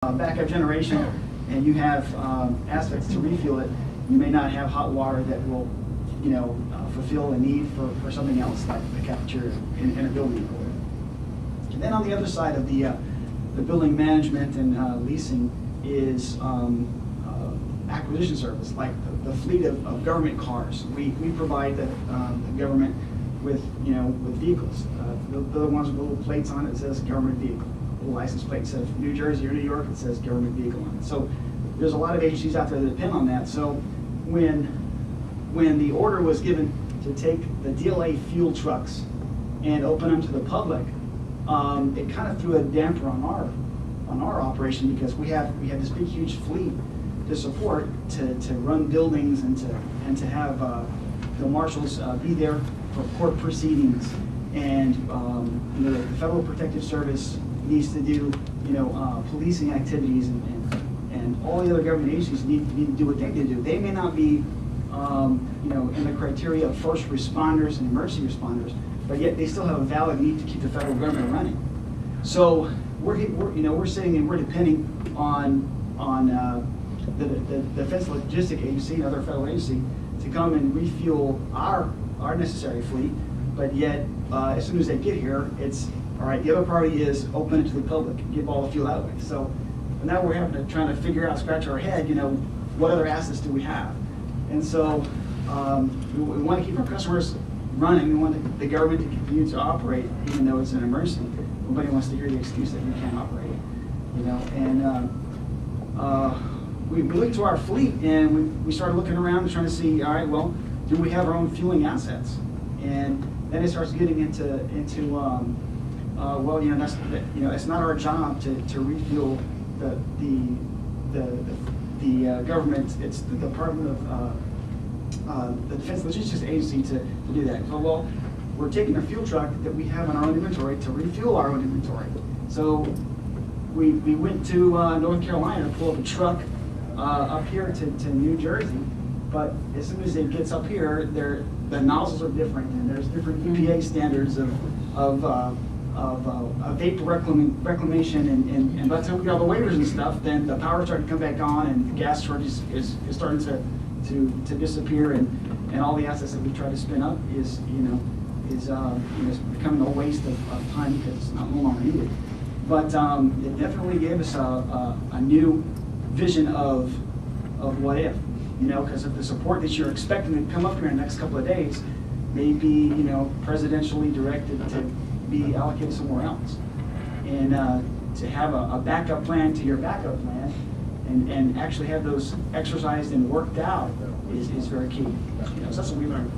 backup generation and you have aspects to refuel it, you may not have hot water that will, fulfill a need for something else like the cafeteria in a building. And then on the other side of the building management and leasing is acquisition service, like the fleet of government cars. We provide the government with vehicles. The ones with little plates on it says government vehicle. Little license plate says New Jersey or New York, it says government vehicle on it. So there's a lot of agencies out there that depend on that. So when the order was given to take the DLA fuel trucks and open them to the public, it kind of threw a damper on our operation, because we have this big huge fleet to support to run buildings and to have the marshals be there for court proceedings, and the Federal Protective Service needs to do policing activities, and all the other government agencies need to do what they need to do. They may not be in the criteria of first responders and emergency responders, but yet they still have a valid need to keep the federal government running. So we're sitting and we're depending on the Defense Logistic Agency and other federal agency to come and refuel our necessary fleet, but yet as soon as they get here, it's all right. The other priority is open it to the public and give all the fuel that way. So now we're having to try to figure out, scratch our head, what other assets do we have? And so we want to keep our customers running. We want the government to continue to operate, even though it's an emergency. Nobody wants to hear the excuse that we can't operate. And we looked to our fleet, and we started looking around and trying to see, all right, well, do we have our own fueling assets? And then it starts getting into well, that's it's not our job to refuel the government. It's the Department of the Defense Logistics Agency to do that. So, well, we're taking a fuel truck that we have in our own inventory to refuel our own inventory. So we went to North Carolina to pull up a truck up here to New Jersey, but as soon as it gets up here, the nozzles are different, and there's different EPA standards of vapor reclamation, and by the time we got all the waivers and stuff, then the power started to come back on, and the gas storage is starting to disappear, and all the assets that we try to spin up is becoming a waste of time because it's no longer needed. But it definitely gave us a new vision of what if, because of the support that you're expecting to come up here in the next couple of days may be, presidentially directed to be allocated somewhere else. And to have a backup plan to your backup plan and actually have those exercised and worked out is very key. So that's what we learned.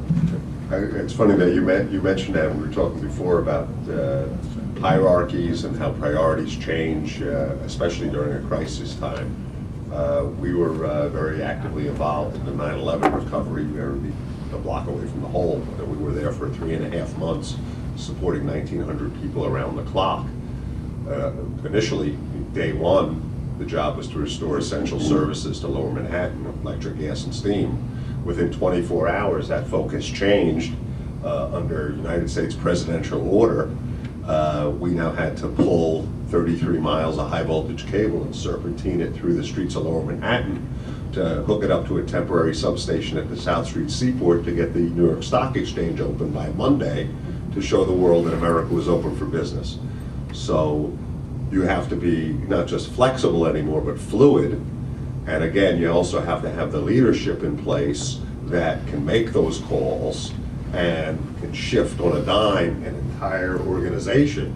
It's funny that you mentioned that. We were talking before about hierarchies and how priorities change, especially during a crisis time. We were very actively involved in the 9/11 recovery. We were a block away from the hole, and we were there for 3.5 months, supporting 1,900 people around the clock. Initially, day one, the job was to restore essential services to Lower Manhattan, electric, gas, and steam. Within 24 hours, that focus changed under United States presidential order. We now had to pull 33 miles of high voltage cable and serpentine it through the streets of Lower Manhattan to hook it up to a temporary substation at the South Street Seaport to get the New York Stock Exchange open by Monday to show the world that America was open for business. So you have to be not just flexible anymore, but fluid. And again, you also have to have the leadership in place that can make those calls and can shift on a dime an entire organization,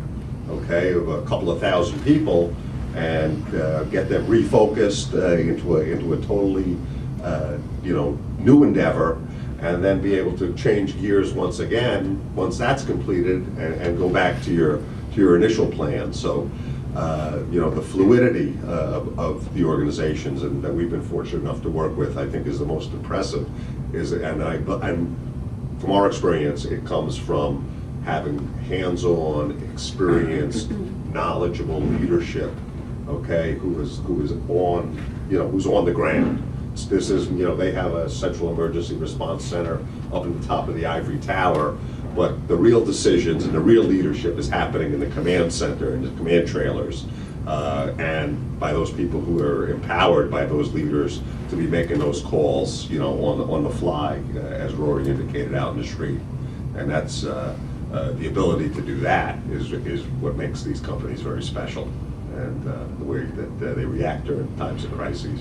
okay, of a couple of thousand people, and get them refocused into a totally new endeavor, and then be able to change gears once again once that's completed and go back to your initial plan. So the fluidity of the organizations and that we've been fortunate enough to work with, I think, is the most impressive. And from our experience, it comes from having hands-on, experienced, knowledgeable leadership, okay, who's on the ground. This is, they have a central emergency response center up at the top of the ivory tower, but the real decisions and the real leadership is happening in the command center and the command trailers. and by those people who are empowered by those leaders to be making those calls, you know, on the fly, as Rory indicated, out in the street. And that's the ability to do that is what makes these companies very special, and the way that they react during times of crises.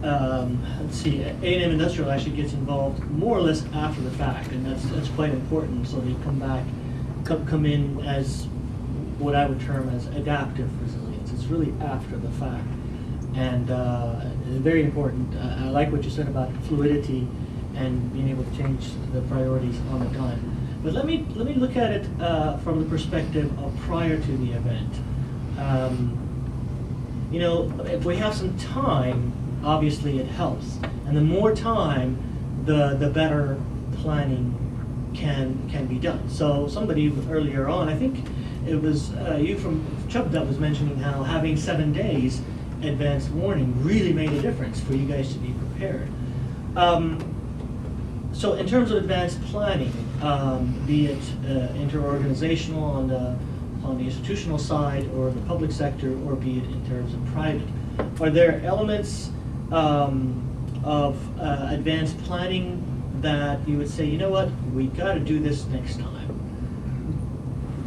Let's see, A&M Industrial actually gets involved more or less after the fact, and that's quite important. So they come in as what I would term as adaptive resilience. It's really after the fact, and very important. I like what you said about fluidity and being able to change the priorities on the dime. But let me look at it from the perspective of prior to the event. You know, if we have some time, obviously it helps, and the more time, the better planning can be done. So somebody earlier on, I think it was you from Chubb that was mentioning how having 7 days advance warning really made a difference for you guys to be prepared. So in terms of advanced planning, be it interorganizational on the institutional side or the public sector, or be it in terms of private, are there elements of advanced planning that you would say, you know what, we got to do this next time?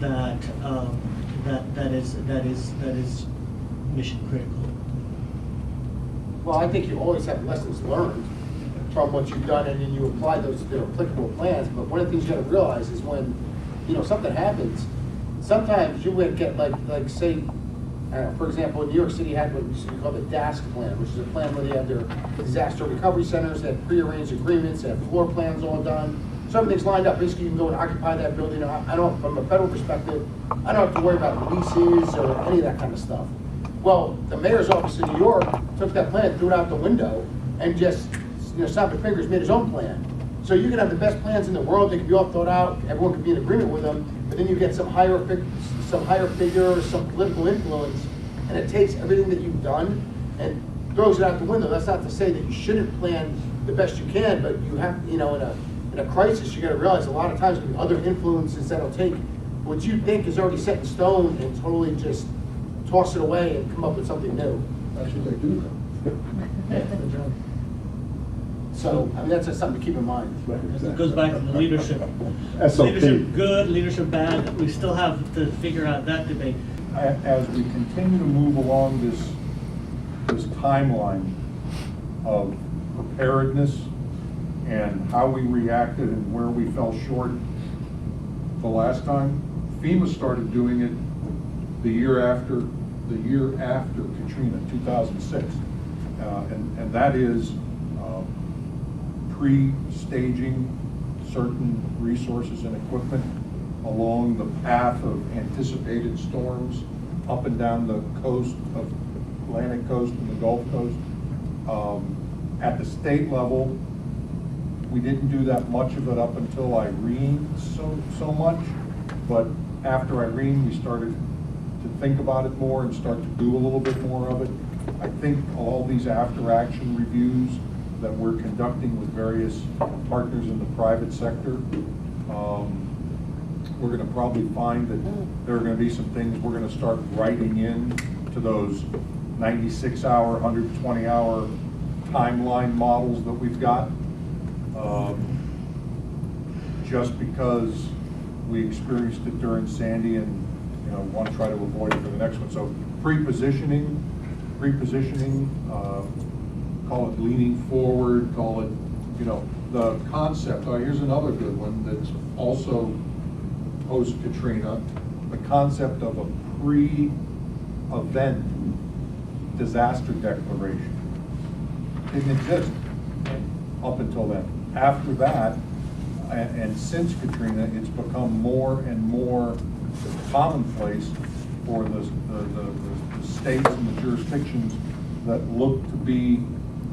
That is mission critical. Well, I think you always have lessons learned from what you've done, and then you apply those to their applicable plans. But one of the things you got to realize is when, you know, something happens, sometimes you would get like say, for example, New York City had what used to be called the DASK plan, which is a plan where they had their disaster recovery centers, they had prearranged agreements, they had floor plans all done. So everything's lined up. Basically, you can go and occupy that building. I don't, from a federal perspective, I don't have to worry about leases or any of that kind of stuff. Well, the mayor's office in New York took that plan, threw it out the window, and just, you know, snapped their fingers, made his own plan. So you can have the best plans in the world; they can be all thought out. Everyone can be in agreement with them, but then you get some higher figure, some political influence, and it takes everything that you've done and throws it out the window. That's not to say that you shouldn't plan the best you can, but you have, you know, in a crisis, you got to realize a lot of times there'll be other influences that'll take what you think is already set in stone and totally just toss it away and come up with something new. Actually, they do that. So, I mean, that's just something to keep in mind. It goes back to the leadership. SOP. Leadership good, leadership bad. We still have to figure out that debate. As we continue to move along this timeline of preparedness and how we reacted and where we fell short the last time, FEMA started doing it the year after Katrina, 2006, and that is pre-staging certain resources and equipment along the path of anticipated storms up and down the coast of Atlantic coast and the Gulf Coast. At the state level, we didn't do that much of it up until Irene so much, but after Irene we started to think about it more and start to do a little bit more of it. I think all these after-action reviews that we're conducting with various partners in the private sector, we're going to probably find that there are going to be some things we're going to start writing in to those 96-hour, 120-hour timeline models that we've got, just because we experienced it during Sandy and, you know, want to try to avoid it for the next one. So pre-positioning, call it leaning forward, call it, you know, the concept. Here's another good one that's also post-Katrina, the concept of a pre-event disaster declaration. Didn't exist up until then. After that, and since Katrina, it's become more and more commonplace for the states and the jurisdictions that look to be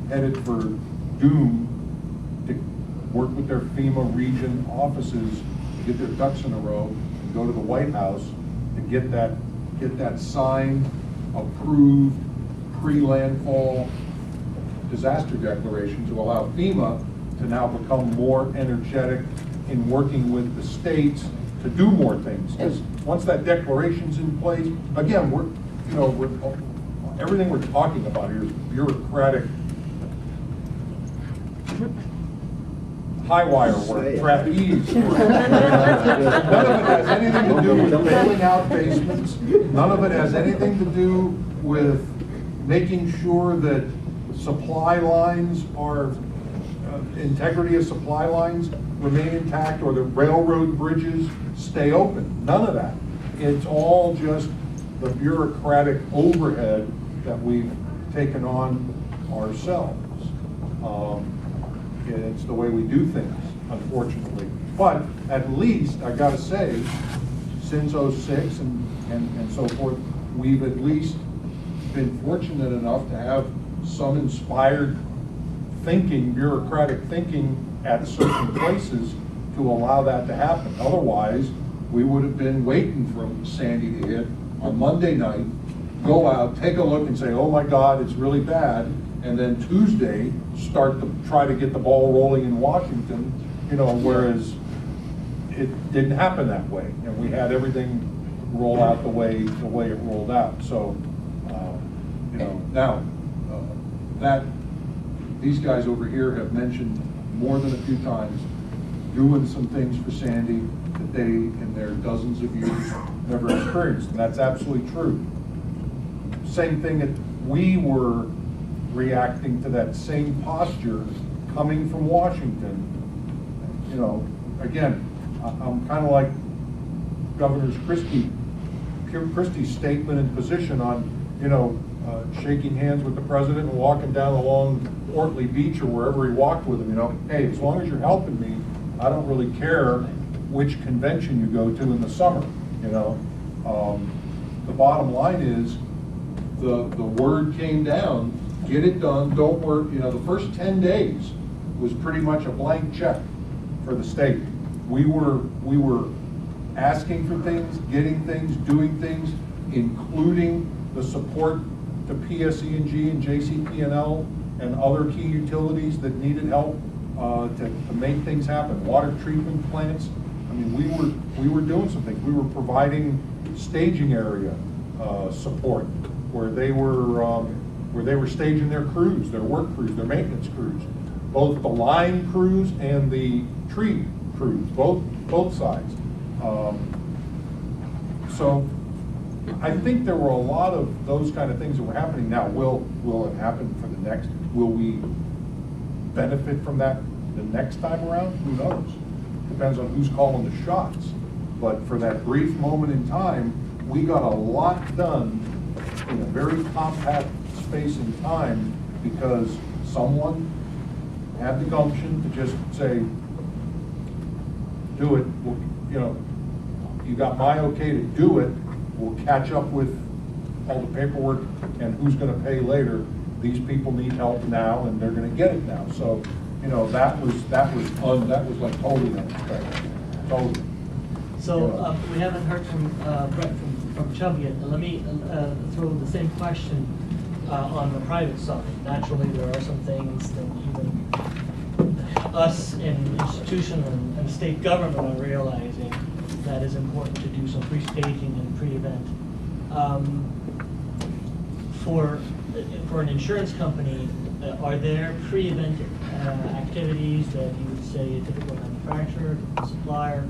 headed for doom to work with their FEMA region offices to get their ducks in a row and go to the White House to get that signed, approved, pre-landfall disaster declaration to allow FEMA to now become more energetic in working with the states to do more things. Because once that declaration's in place, again, everything we're talking about here is bureaucratic high wire work, trapeze work. None of it has anything to do with bailing out basements. None of it has anything to do with making sure that supply lines are, integrity of supply lines remain intact, or the railroad bridges stay open. None of that. It's all just the bureaucratic overhead that we've taken on ourselves. It's the way we do things, unfortunately. But at least, I gotta say, since '06 and so forth, we've at least been fortunate enough to have some inspired thinking, bureaucratic thinking at certain places to allow that to happen. Otherwise, we would have been waiting for Sandy to hit on Monday night, go out, take a look and say, oh my God, it's really bad. And then Tuesday, start to try to get the ball rolling in Washington, whereas it didn't happen that way. And we had everything roll out the way it rolled out. So, now, that these guys over here have mentioned more than a few times, doing some things for Sandy that they, in their dozens of years, never experienced. And that's absolutely true. Same thing that we were reacting to, that same posture coming from Washington. Again, I'm kind of like Governor Christie's statement and position on, shaking hands with the president and walking down along Ortley Beach or wherever he walked with him, hey, as long as you're helping me, I don't really care which convention you go to in the summer, The bottom line is, the word came down, get it done, don't work. The first 10 days was pretty much a blank check for the state. We were asking for things, getting things, doing things, including the support to PSE&G and JCP&L and other key utilities that needed help to make things happen. Water treatment plants. I mean, we were doing some things. We were providing staging area support where they were staging their crews, their work crews, their maintenance crews, both the line crews and the tree crews, both sides. So I think there were a lot of those kind of things that were happening. Now, will it happen for the next? Will we benefit from that the next time around? Who knows? Depends on who's calling the shots. But for that brief moment in time, we got a lot done in a very compact space and time because someone had the gumption to just say, do it. Well, you got my okay to do it. We'll catch up with all the paperwork and who's going to pay later. These people need help now, and they're going to get it now. So, that was like totally unexpected. Totally. So we haven't heard from Brett from Chubb yet. Let me throw the same question on the private side. Naturally, there are some things that even us in institution and state government are realizing that is important to do some pre-staging and pre-event. For an insurance company, are there pre-event activities that you would say a typical manufacturer, supplier,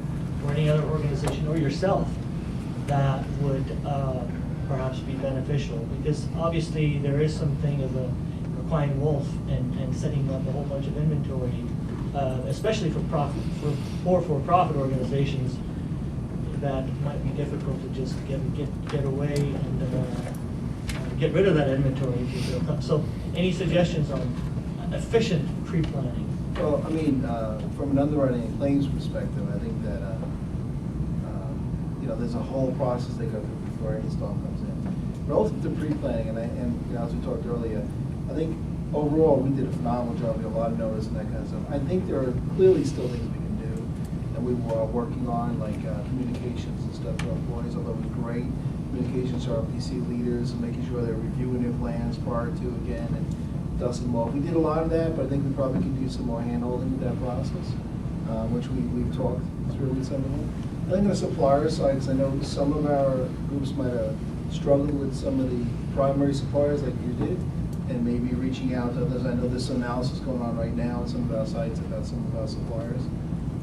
or any other organization, or yourself, that would perhaps be beneficial? Because obviously there is something of a crying wolf and setting up a whole bunch of inventory, especially for for-profit organizations, that might be difficult to just get away and get rid of that inventory if you will. So any suggestions on efficient pre-planning? Well, I mean, from an underwriting and claims perspective, I think that there's a whole process they go through before any storm comes in. Relative to pre-planning, and as we talked earlier, I think overall we did a phenomenal job. We have a lot of notice and that kind of stuff. I think there are clearly still things we can do, and we were working on, like communications and stuff to our employees, although it was great. Communications to our PC leaders and making sure they're reviewing their plans prior to again and dusting them off. We did a lot of that, but I think we probably could do some more hand-holding with that process. which we've talked through with some of them. I think on the supplier side, because I know some of our groups might have struggled with some of the primary suppliers like you did, and maybe reaching out to others. I know there's some analysis going on right now on some of our sites about some of our suppliers.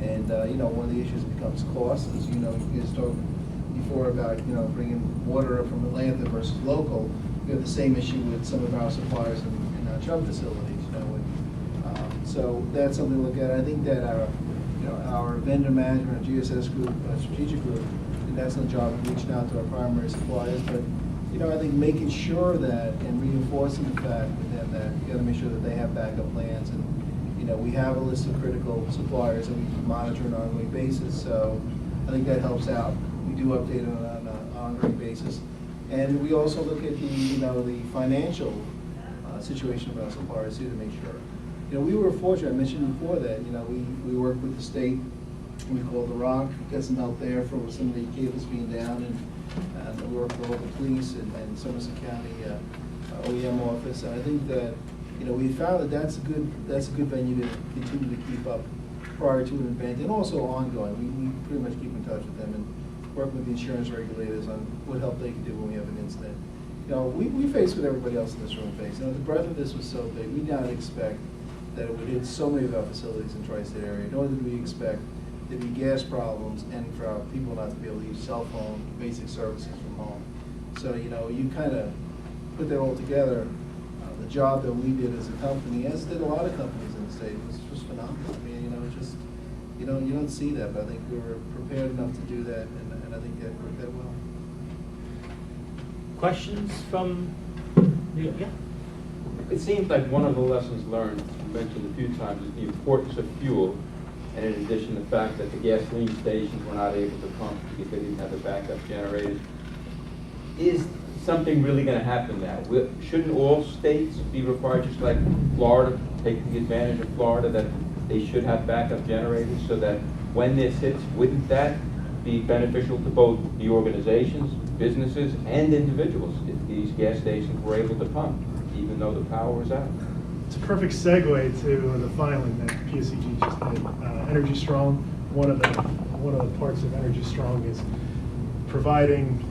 And, one of the issues becomes cost, as you know, you guys talked before about, bringing water up from Atlanta versus local. We have the same issue with some of our suppliers in our chug facilities, so that's something to look at. I think that our vendor management, our GSS group, our strategic group, did an excellent job of reaching out to our primary suppliers. But, I think making sure that and reinforcing the fact with them that you got to make sure that they have backup plans. And, we have a list of critical suppliers that we monitor on an ongoing basis. So I think that helps out. We do update it on an ongoing basis. And we also look at the financial situation of our suppliers too to make sure. We were fortunate, I mentioned before that, we work with the state, we call the Rock, get some help there for some of the cables being down, and we work with all the police and Somerset County OEM office. And I think that, we found that that's a good venue to continue to keep up prior to an event and also ongoing. We pretty much keep in touch with them and work with the insurance regulators on what help they can do when we have an incident. We face what everybody else in this room faced. The breadth of this was so big, we did not expect that it would hit so many of our facilities in the tri-state area, nor did we expect there'd be gas problems and for our people not to be able to use cell phone, basic services from home. So, you kind of put that all together. The job that we did as a company, as did a lot of companies in the state, was just phenomenal. I mean, you don't see that, but I think we were prepared enough to do that, and I think that worked out well. Questions from, yeah? It seems like one of the lessons learned, you mentioned a few times, is the importance of fuel, and in addition, the fact that the gasoline stations were not able to pump because they didn't have the backup generators. Is something really going to happen now? Shouldn't all states be required, just like Florida, taking advantage of Florida, that they should have backup generators so that when this hits, wouldn't that be beneficial to both the organizations, businesses, and individuals if these gas stations were able to pump, even though the power was out? It's a perfect segue to the filing that PSEG just did. Energy Strong, one of the parts of Energy Strong is providing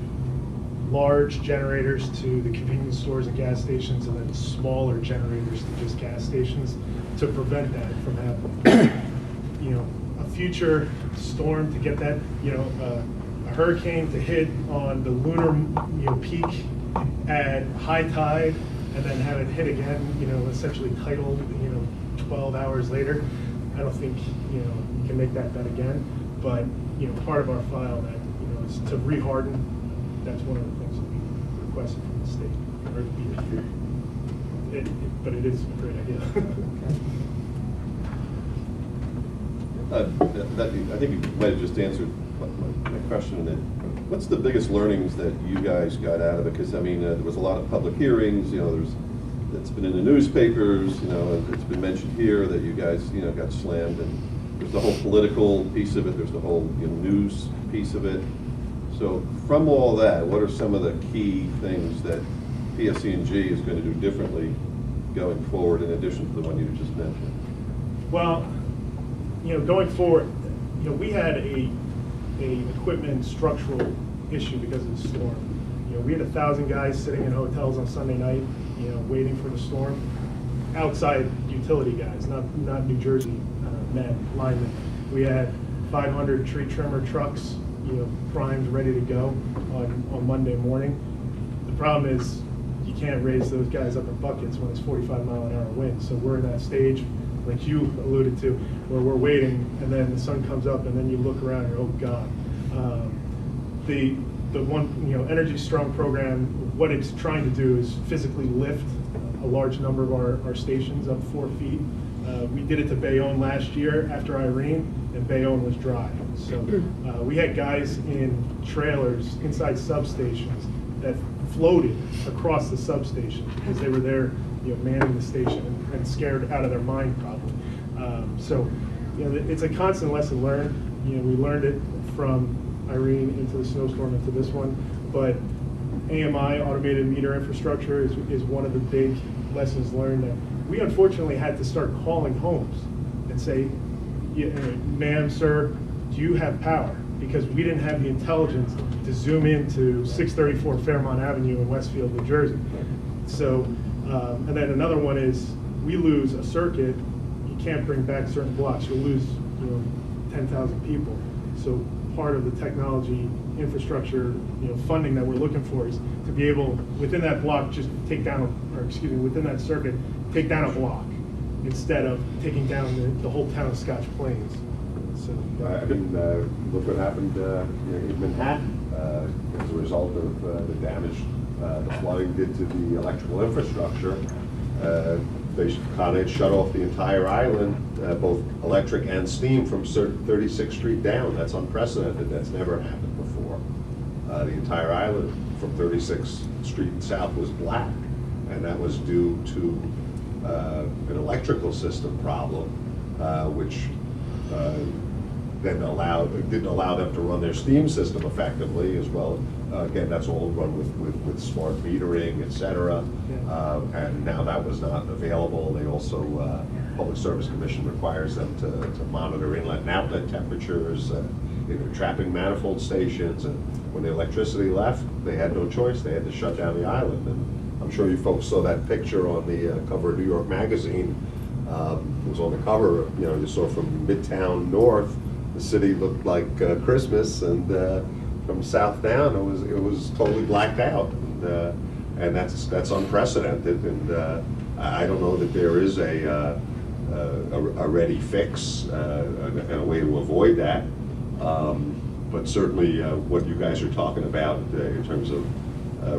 large generators to the convenience stores and gas stations, and then smaller generators to just gas stations to prevent that from happening. A future storm to get that, a hurricane to hit on the lunar, peak at high tide, and then have it hit again, essentially tidal, 12 hours later. I don't think, you can make that bet again. But, part of our file that, is to reharden. That's one of the things that we requested from the state, but it is a great idea. I think you might have just answered my question. That what's the biggest learnings that you guys got out of it? Because there was a lot of public hearings. It's been in the newspapers. It's been mentioned here that you guys got slammed, and there's the whole political piece of it. There's the whole news piece of it. So from all that, what are some of the key things that PSE&G is going to do differently going forward in addition to the one you just mentioned? Well, going forward, we had a equipment structural issue because of the storm. We had 1,000 guys sitting in hotels on Sunday night, waiting for the storm. Outside utility guys, not New Jersey linemen. We had 500 tree trimmer trucks, primed, ready to go on Monday morning. The problem is you can't raise those guys up in buckets when it's 45-mile-an-hour winds. So we're in that stage, like you alluded to, where we're waiting, and then the sun comes up, and then you look around, and you're, oh God. The one, Energy Strong program, what it's trying to do is physically lift a large number of our stations up 4 feet. We did it to Bayonne last year after Irene, and Bayonne was dry. So we had guys in trailers inside substations that floated across the substation because they were there, manning the station and scared out of their mind probably. So it's a constant lesson learned. We learned it from Irene into the snowstorm into this one, but AMI, automated meter infrastructure, is one of the big lessons learned that we unfortunately had to start calling homes and say, ma'am, sir, do you have power? Because we didn't have the intelligence to zoom into 634 Fairmont Avenue in Westfield, New Jersey. So, and then another one is, we lose a circuit, you can't bring back certain blocks, you'll lose, 10,000 people. So part of the technology infrastructure, funding that we're looking for is to be able, within that block, just take down, within that circuit, take down a block instead of taking down the whole town of Scotch Plains. So, I mean, look what happened in Manhattan as a result of the damage the flooding did to the electrical infrastructure. Con Ed shut off the entire island, both electric and steam, from 36th Street down. That's unprecedented. That's never happened before. The entire island from 36th Street south was black, and that was due to an electrical system problem, which then didn't allow them to run their steam system effectively as well. Again, that's all run with smart metering, et cetera. And now that was not available. They also, Public Service Commission requires them to monitor inlet and outlet temperatures, either trapping manifold stations. And when the electricity left, they had no choice. They had to shut down the island. And I'm sure you folks saw that picture on the cover of New York Magazine. It was on the cover, you saw from Midtown north, the city looked like Christmas, and from south down, it was totally blacked out, and that's unprecedented. And I don't know that there is a ready fix and a way to avoid that. But certainly, what you guys are talking about in terms of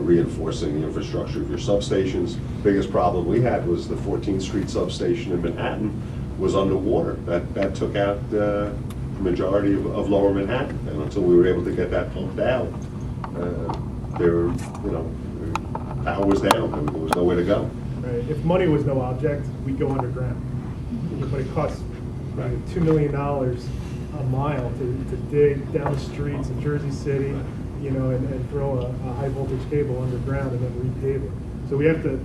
reinforcing the infrastructure of your substations. Biggest problem we had was the 14th Street substation in Manhattan was underwater. That took out the majority of lower Manhattan, and until we were able to get that pumped out, power was down. There was nowhere to go. right, if money was no object, we'd go underground. But it costs $2 million a mile to dig down the streets of Jersey City, and throw a high voltage cable underground and then repave it. So we have to,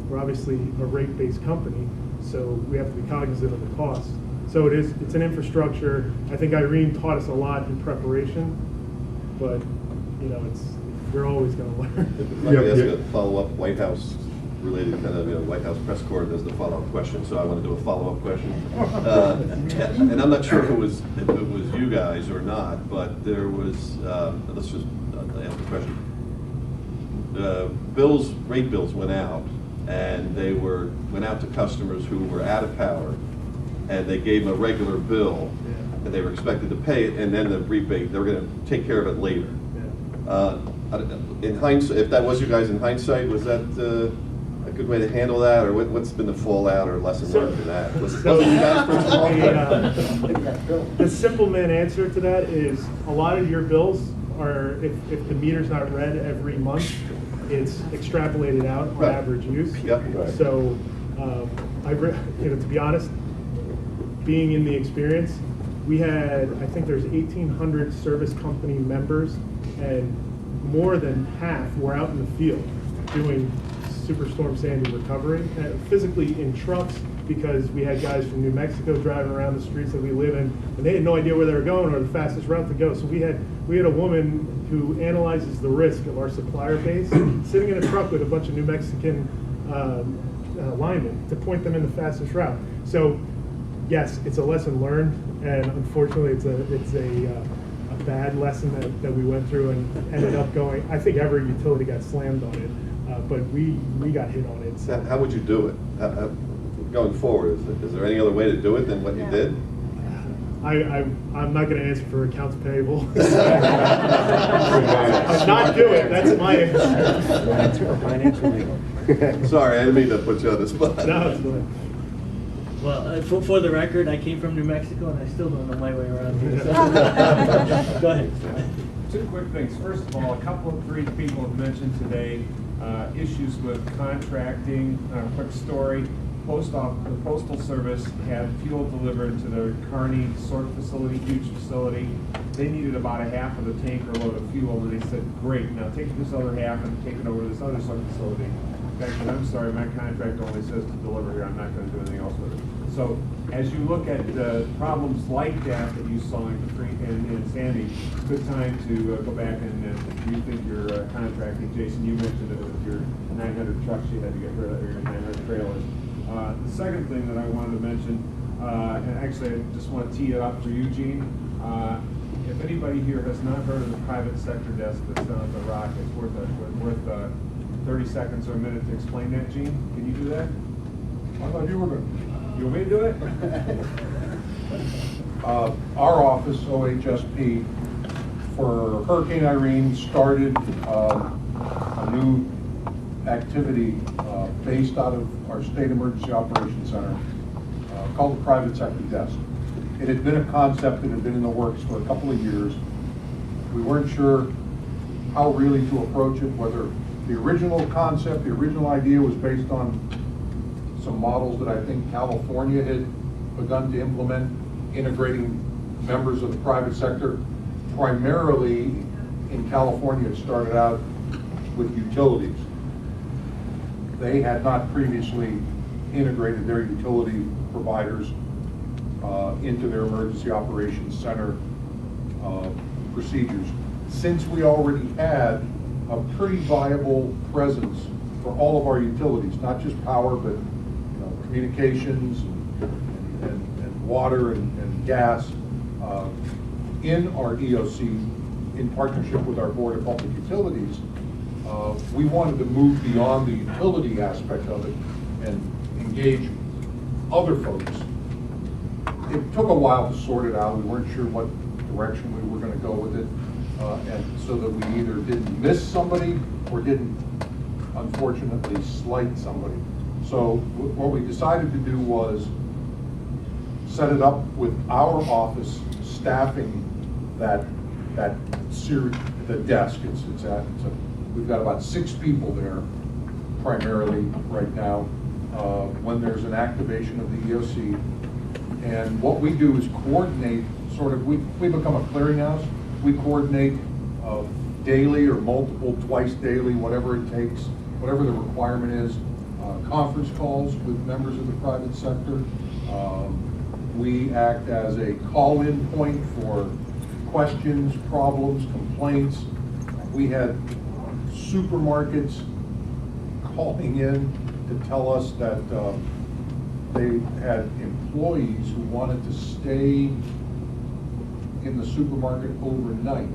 we're obviously a rate-based company, so we have to be cognizant of the cost. So it's an infrastructure. I think Irene taught us a lot in preparation, but we're always going to learn. Let me ask a follow-up White House related kind of, White House press corps does the follow-up question, so I want to do a follow-up question. And I'm not sure if it was you guys or not, but there was, let's just ask the question. Rate bills went out, and they went out to customers who were out of power, and they gave them a regular bill, and they were expected to pay it, and then the rebate, they were going to take care of it later. In hindsight, if that was you guys in hindsight, was that a good way to handle that, or what's been the fallout or lesson learned from that? Was it you guys first of all? The simple man answer to that is a lot of your bills are, if the meter's not read every month, it's extrapolated out on average use. Yep. Right. So, to be honest, being in the experience, we had, I think there's 1,800 service company members, and more than half were out in the field doing Superstorm Sandy recovery, physically in trucks, because we had guys from New Mexico driving around the streets that we live in, and they had no idea where they were going or the fastest route to go. So we had a woman who analyzes the risk of our supplier base, sitting in a truck with a bunch of New Mexican linemen to point them in the fastest route. So yes, it's a lesson learned, and unfortunately it's a bad lesson that we went through and ended up going. I think every utility got slammed on it, but we got hit on it. So. How would you do it? Going forward, is there any other way to do it than what you did? I'm not going to answer for accounts payable. Not do it. That's my answer. Financial legal. Sorry, I didn't mean to put you on the spot. No, it's fine. Well, for the record, I came from New Mexico, and I still don't know my way around here. So. Go ahead. Two quick things. First of all, three people have mentioned today issues with contracting. Quick story. The Postal Service had fuel delivered to their Kearney sort facility, huge facility. They needed about a half of the tanker load of fuel, and they said, great, now take this other half and take it over to this other sort facility. fact, I'm sorry, my contract only says to deliver here, I'm not gonna do anything else with it. So, as you look at problems like that you saw in Katrina and Sandy, good time to go back and rethink your contracting. Jason, you mentioned it with your 900 trucks you had to get rid of, or your 900 trailers. The second thing that I wanted to mention, and actually I just want to tee it up for Eugene. If anybody here has not heard of the private sector desk that's down at the Rock, it's worth 30 seconds or a minute to explain that, Gene. Can you do that? I thought you were going to. You want me to do it? Our office, OHSP, for Hurricane Irene, started a new activity based out of our State Emergency Operations Center called the Private Sector Desk. It had been a concept that had been in the works for a couple of years. We weren't sure how really to approach it, whether the original concept, the original idea was based on some models that I think California had begun to implement, integrating members of the private sector. Primarily in California, it started out with utilities. They had not previously integrated their utility providers into their emergency operations center procedures. Since we already had a pretty viable presence for all of our utilities, not just power, but communications and water and gas in our EOC in partnership with our Board of Public Utilities, we wanted to move beyond the utility aspect of it and engage other folks. It took a while to sort it out. We weren't sure what direction we were going to go with it, and so that we either didn't miss somebody or didn't, unfortunately, slight somebody. So what we decided to do was set it up with our office staffing the desk. We've got about 6 people there primarily right now when there's an activation of the EOC. And what we do is coordinate, we become a clearinghouse. We coordinate daily or multiple, twice daily, whatever it takes, whatever the requirement is. Conference calls with members of the private sector. We act as a call-in point for questions, problems, complaints. We had supermarkets calling in to tell us that they had employees who wanted to stay in the supermarket overnight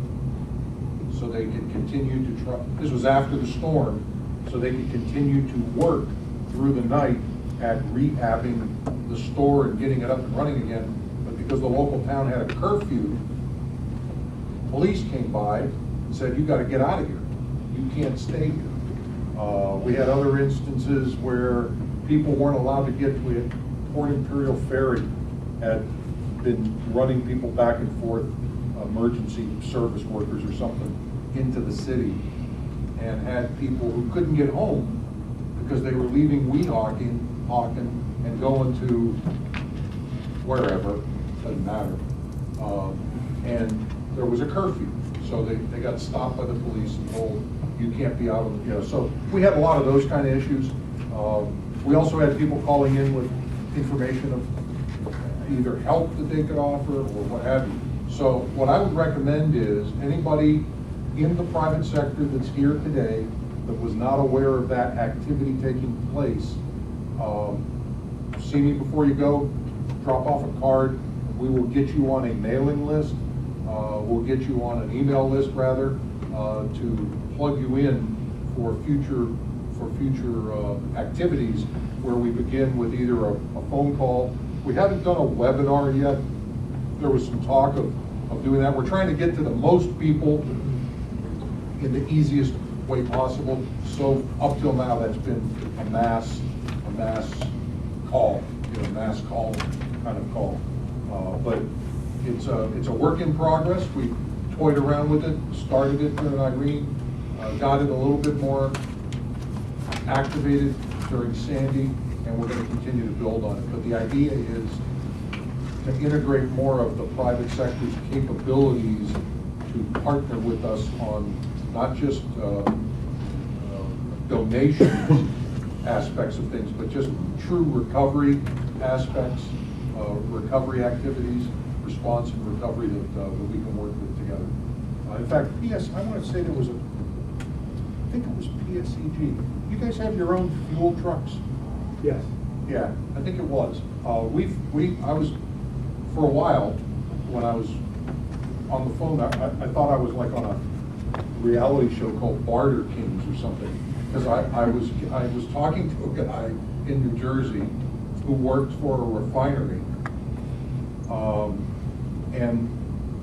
so they could continue to this was after the storm, so they could continue to work through the night at rehabbing the store and getting it up and running again. But because the local town had a curfew, police came by and said, "You got to get out of here. You can't stay here." We had other instances where people weren't allowed to get to Port Imperial Ferry, had been running people back and forth, emergency service workers or something, into the city, and had people who couldn't get home because they were leaving Weehawken and going to wherever, doesn't matter. And there was a curfew, so they got stopped by the police and told, you can't be out of the, so we had a lot of those kind of issues. We also had people calling in with information of either help that they could offer or what have you. So what I would recommend is anybody in the private sector that's here today that was not aware of that activity taking place, see me before you go, drop off a card. We will get you on a mailing list. We'll get you on an email list rather, to plug you in for future activities where we begin with either a phone call. We haven't done a webinar yet. There was some talk of doing that. We're trying to get to the most people in the easiest way possible. So up till now, that's been a mass call, mass call kind of call. But it's a work in progress. We toyed around with it, started it during Irene, got it a little bit more activated during Sandy, and we're going to continue to build on it. But the idea is to integrate more of the private sector's capabilities to partner with us on not just donations, aspects of things, but just true recovery aspects, recovery activities, response and recovery that we can work with together. In fact, I want to say there was I think it was PSEG. You guys have your own fuel trucks? Yes. Yeah, I think it was. I was, for a while, when I was on the phone, I thought I was like on a reality show called Barter Kings or something. Because I was talking to a guy in New Jersey who worked for a refinery. And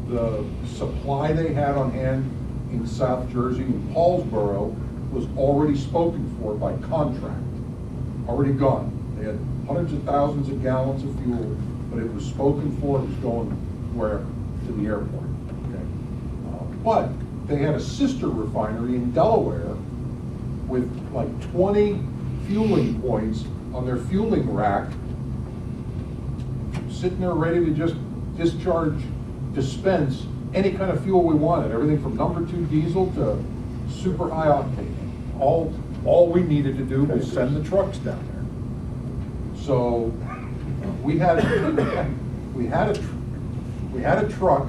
the supply they had on hand in South Jersey, in Paulsboro, was already spoken for by contract, already gone. They had hundreds of thousands of gallons of fuel, but it was spoken for, it was going where? To the airport. Okay. But they had a sister refinery in Delaware with like 20 fueling points on their fueling rack, sitting there ready to just dispense any kind of fuel we wanted, everything from number 2 diesel to super high octane. All we needed to do was send the trucks down there. So we had a truck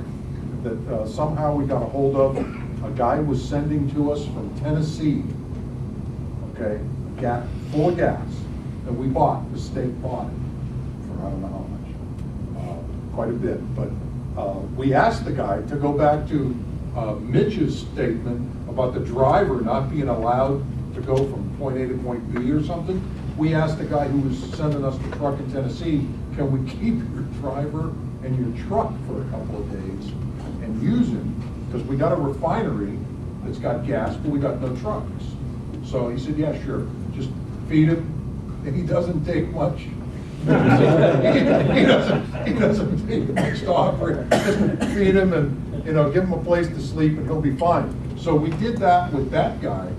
that somehow we got a hold of. A guy was sending to us from Tennessee, okay, full of gas that we bought. The state bought it for I don't know how much, quite a bit. But we asked the guy to go back to Mitch's statement about the driver not being allowed to go from point A to point B or something. We asked the guy who was sending us the truck in Tennessee, can we keep your driver and your truck for a couple of days and use him? Because we got a refinery that's got gas, but we got no trucks. So he said, yeah, sure, just feed him. And he doesn't take much. he doesn't take much to operate. Just feed him and give him a place to sleep and he'll be fine. So we did that with that guy.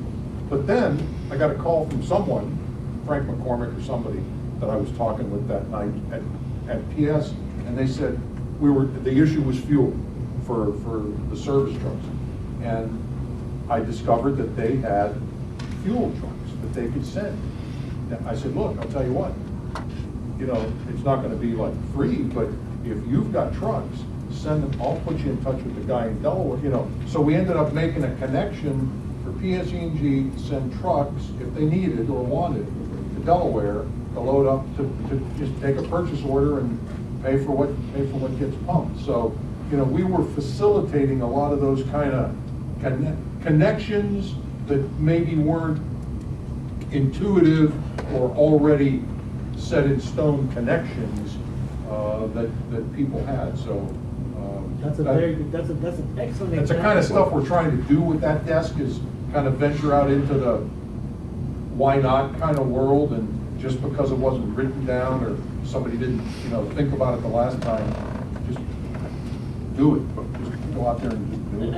But then I got a call from someone, Frank McCormick or somebody that I was talking with that night at PS, and they said the issue was fuel for the service trucks. And I discovered that they had fuel trucks that they could send. And I said, look, I'll tell you what, it's not gonna be like free, but if you've got trucks, send them, I'll put you in touch with the guy in Delaware, So we ended up making a connection for PSE&G to send trucks, if they needed or wanted, to Delaware to load up, to just take a purchase order and pay for what gets pumped. So, we were facilitating a lot of those kind of connections that maybe weren't intuitive or already set in stone connections that people had. So That's a very good, that's an excellent example. that's the kind of stuff we're trying to do with that desk, is kind of venture out into the why not kind of world, and just because it wasn't written down or somebody didn't think about it the last time, just do it. Just go out there and just do it.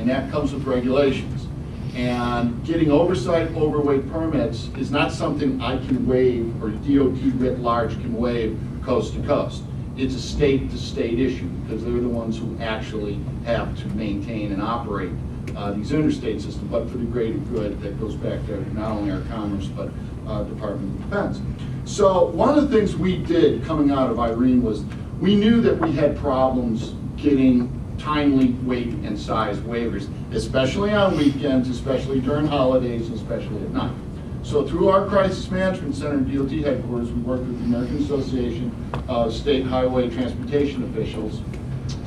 And that comes with regulations. And getting oversight overweight permits is not something I can waive, or DOT writ large can waive coast to coast. It's a state-to-state issue, because they're the ones who actually have to maintain and operate these interstate systems, but for the greater good that goes back to not only our Commerce, but Department of Defense. So one of the things we did coming out of Irene was we knew that we had problems getting timely weight and size waivers, especially on weekends, especially during holidays, and especially at night. So through our Crisis Management Center and DOT headquarters, we worked with the American Association of State Highway Transportation Officials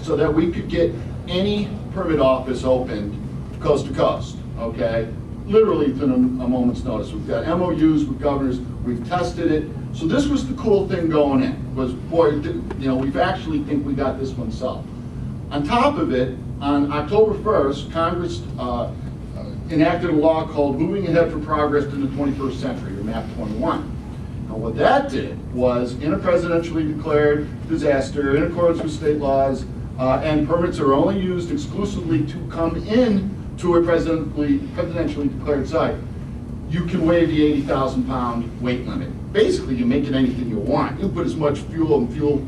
so that we could get any permit office opened coast to coast, okay? Literally within a moment's notice. We've got MOUs with governors, we've tested it. So this was the cool thing going in, was, boy, we've actually think we got this one solved. On top of it, on October 1st, Congress enacted a law called Moving Ahead for Progress in the 21st Century, or MAP 21. Now what that did was, in a presidentially declared disaster, in accordance with state laws, and permits are only used exclusively to come in to a presidentially declared site, you can waive the 80,000 pound weight limit. Basically, you make it anything you want. You put as much fuel and fuel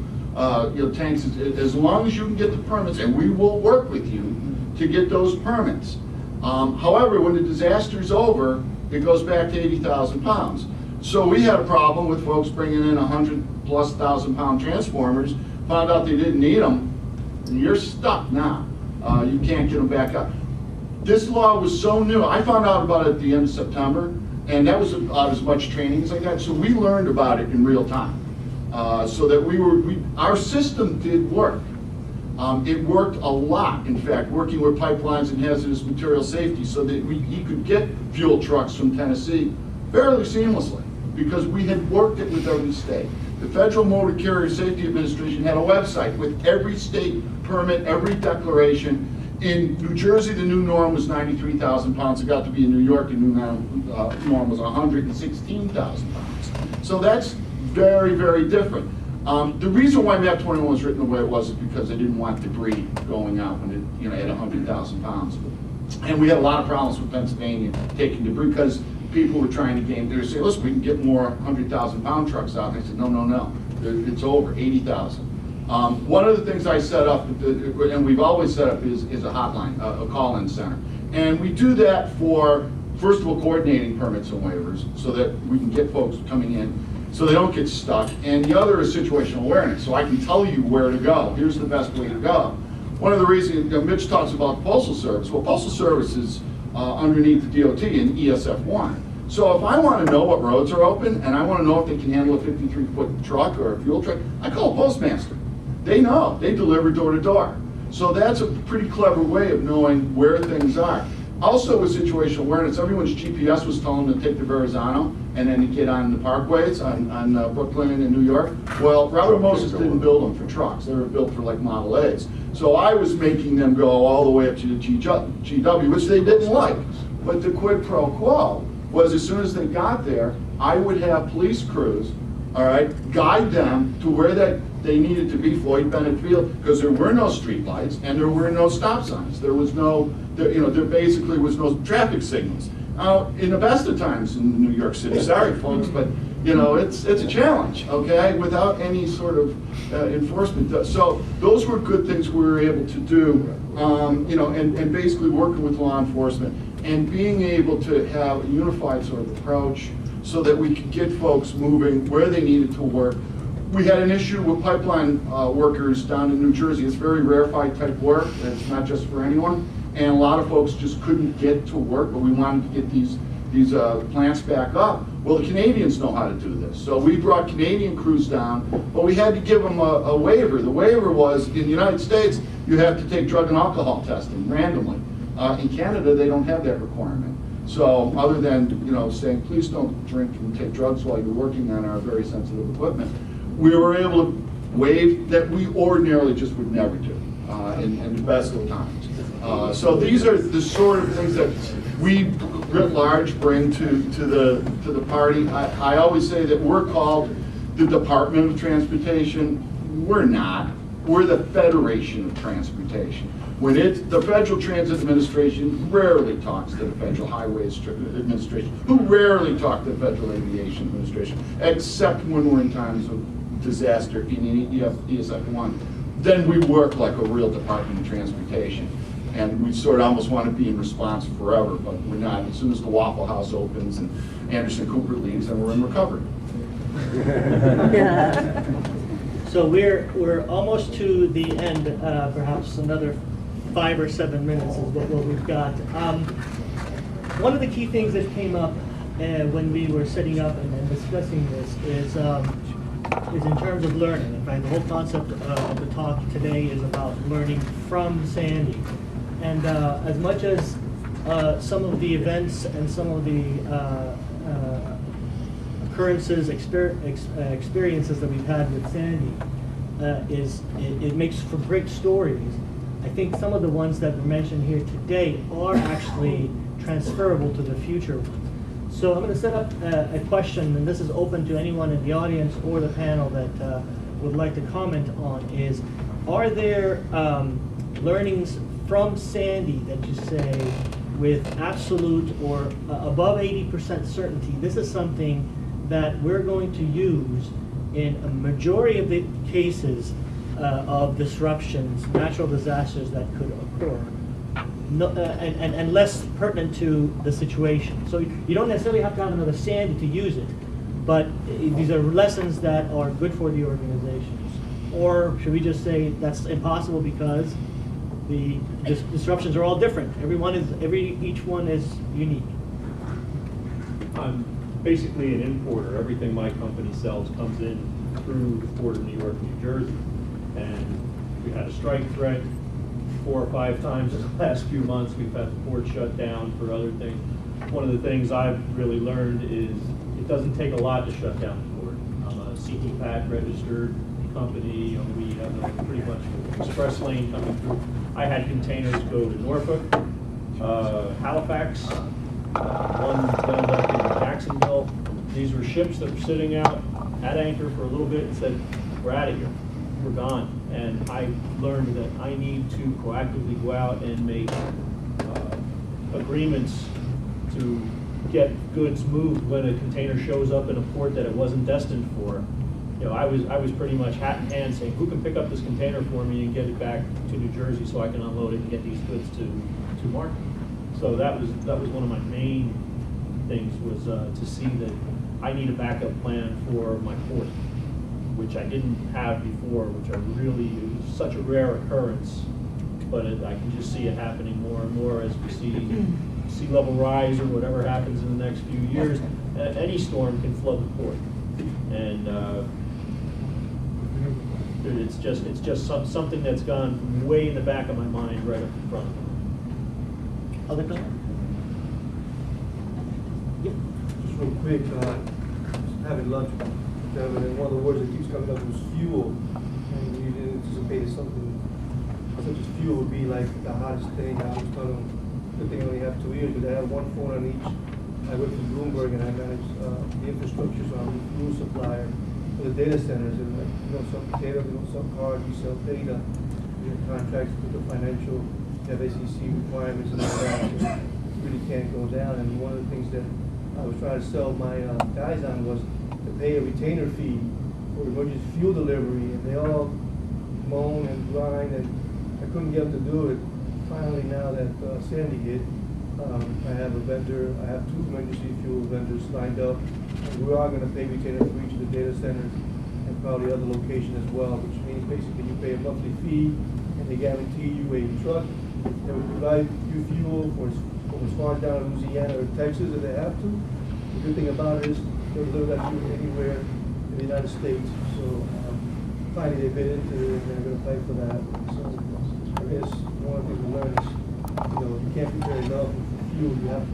tanks as long as you can get the permits, and we will work with you to get those permits. However, when the disaster's over, it goes back to 80,000 pounds. So we had a problem with folks bringing in 100,000+ transformers, found out they didn't need them, and you're stuck now. You can't get them back up. This law was so new. I found out about it at the end of September, and that was about as much training as I got. So we learned about it in real time, so that our system did work. It worked a lot, in fact, working with pipelines and hazardous material safety, so that he could get fuel trucks from Tennessee fairly seamlessly, because we had worked it with every state. The Federal Motor Carrier Safety Administration had a website with every state permit, every declaration. In New Jersey, the new norm was 93,000 pounds. It got to be in New York, the new norm was 116,000 pounds. So that's very, very different. The reason why MAP 21 was written the way it was is because they didn't want debris going out when it at 100,000 pounds. And we had a lot of problems with Pennsylvania taking debris, because people were trying to gain, they were saying, listen, we can get more 100,000 pound trucks out. And I said, no, no, no, it's over, 80,000. One of the things I set up, and we've always set up, is a hotline, a call-in center. And we do that for, first of all, coordinating permits and waivers, so that we can get folks coming in, so they don't get stuck. And the other is situational awareness, so I can tell you where to go. Here's the best way to go. One of the reasons, Mitch talks about the Postal Service. Well, Postal Service is underneath the DOT in ESF1. So if I want to know what roads are open, and I want to know if they can handle a 53-foot truck or a fuel truck, I call a postmaster. They know, they deliver door to door. So that's a pretty clever way of knowing where things are. Also with situational awareness, everyone's GPS was telling them to take the Verrazano and then to get on the parkways on Brooklyn and in New York. Well, Robert Moses didn't build them for trucks. They were built for like Model A's. So I was making them go all the way up to the GW, which they didn't like. But the quid pro quo was, as soon as they got there, I would have police crews, all right, guide them to where they needed to be, Floyd Bennett Field, because there were no street lights and there were no stop signs. There was no, there basically was no traffic signals. Now, in the best of times in New York City, sorry folks, but it's a challenge, okay, without any sort of enforcement. So those were good things we were able to do, and basically working with law enforcement and being able to have a unified sort of approach so that we could get folks moving where they needed to work. We had an issue with pipeline workers down in New Jersey. It's very rarefied type work. It's not just for anyone. And a lot of folks just couldn't get to work, but we wanted to get these plants back up. Well, the Canadians know how to do this. So we brought Canadian crews down, but we had to give them a waiver. The waiver was, in the United States, you have to take drug and alcohol testing randomly. In Canada, they don't have that requirement. So other than saying, please don't drink and take drugs while you're working on our very sensitive equipment, we were able to waive that we ordinarily just would never do in the best of times. So these are the sort of things that we, writ large, bring to the party. I always say that we're called the Department of Transportation. We're not. We're the Federation of Transportation. The Federal Transit Administration rarely talks to the Federal Highways Administration, who rarely talk to the Federal Aviation Administration, except when we're in times of disaster in ESF1. Then we work like a real Department of Transportation. And we sort of almost want to be in response forever, but we're not. As soon as the Waffle House opens and Anderson Cooper leaves, then we're in recovery. So we're almost to the end, perhaps another 5 or 7 minutes is what we've got. One of the key things that came up when we were setting up and discussing this is in terms of learning. In fact, the whole concept of the talk today is about learning from Sandy. And as much as some of the events and some of the occurrences, experiences that we've had with Sandy, it makes for great stories. I think some of the ones that were mentioned here today are actually transferable to the future ones. So I'm going to set up a question, and this is open to anyone in the audience or the panel that would like to comment on, is, are there learnings from Sandy that you say with absolute or above 80% certainty, this is something that we're going to use in a majority of the cases of disruptions, natural disasters that could occur, and less pertinent to the situation. So you don't necessarily have to have another Sandy to use it, but these are lessons that are good for the organizations. Or should we just say that's impossible because the disruptions are all different? Each one is unique. I'm basically an importer. Everything my company sells comes in through the port of New York, New Jersey. And we had a strike threat 4 or 5 times in the last few months. We've had the port shut down for other things. One of the things I've really learned is it doesn't take a lot to shut down the port. I'm a CT-PAT registered company, and we have a pretty much express lane coming through. I had containers go to Norfolk, Halifax, one wound up in Jacksonville. These were ships that were sitting out at anchor for a little bit and said, we're out of here, we're gone. And I learned that I need to proactively go out and make agreements to get goods moved when a container shows up in a port that it wasn't destined for. You know, I was pretty much hat in hand saying, who can pick up this container for me and get it back to New Jersey so I can unload it and get these goods to market. So that was one of my main things, was to see that I need a backup plan for my port, which I didn't have before, which it was such a rare occurrence, but I can just see it happening more and more as we see sea level rise or whatever happens in the next few years. Any storm can flood the port, and it's just something that's gone way in the back of my mind, right up in front of me. Other comment? Yeah. Just real quick, having lunch with them, and one of the words that keeps coming up was fuel. And we didn't anticipate something such as fuel would be like the hottest thing. I was telling them, good thing I only have 2 ears, but I have one phone on each. I work for Bloomberg and I manage the infrastructure, so I'm a fuel supplier for the data centers. And we don't sell data, we don't sell cards, we sell data. We have contracts with the financial, we have SEC requirements and all that. So it really can't go down. And one of the things that I was trying to sell my guys on was to pay a retainer fee for emergency fuel delivery, and they all moan and grind, and I couldn't get them to do it. Finally, now that Sandy hit, I have a vendor, I have 2 emergency fuel vendors lined up, and we are going to pay retainer for each of the data centers and probably other location as well, which means basically you pay a monthly fee, and they guarantee you a truck that will provide you fuel for as far down in Louisiana or Texas if they have to. The good thing about it is they'll deliver that fuel anywhere in the United States. So finally they bid into it and they're going to fight for that. So I guess one of the things we learn is, you can't prepare enough for fuel, you have to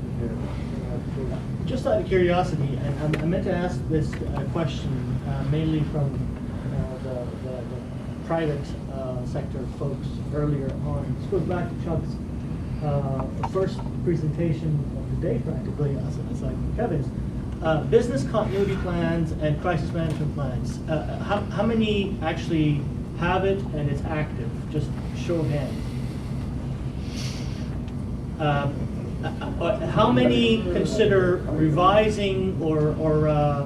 prepare. Just out of curiosity, and I meant to ask this question mainly from the private sector folks earlier on. This goes back to Chuck's first presentation of the day, practically, aside from Kevin's. Business continuity plans and crisis management plans. How many actually have it and it's active? Just show of hands. How many consider revising or a